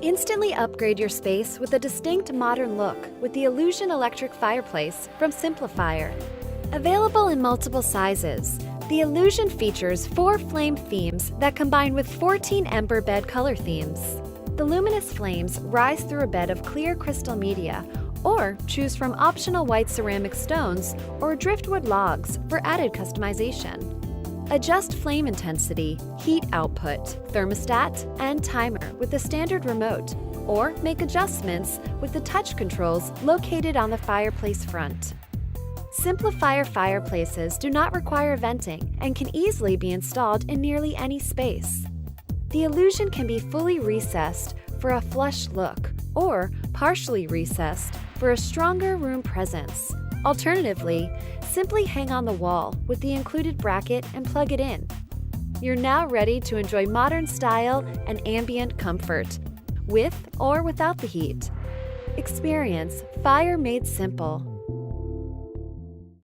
Instantly upgrade your space with a distinct modern look with the Allusion Electric Fireplace from SimpliFire. Available in multiple sizes, the Allusion features 4 flame themes that combine with 14 ember bed color themes. The luminous flames rise through a bed of clear crystal media, or choose from optional white ceramic stones or driftwood logs for added customization. Adjust flame intensity, heat output, thermostat, and timer with the standard remote, or make adjustments with the touch controls located on the fireplace front. SimpliFire fireplaces do not require venting and can easily be installed in nearly any space. The Allusion can be fully recessed for a flush look, or partially recessed for a stronger room presence. Alternatively, simply hang on the wall with the included bracket and plug it in. You're now ready to enjoy modern style and ambient comfort, with or without the heat. Experience fire made simple.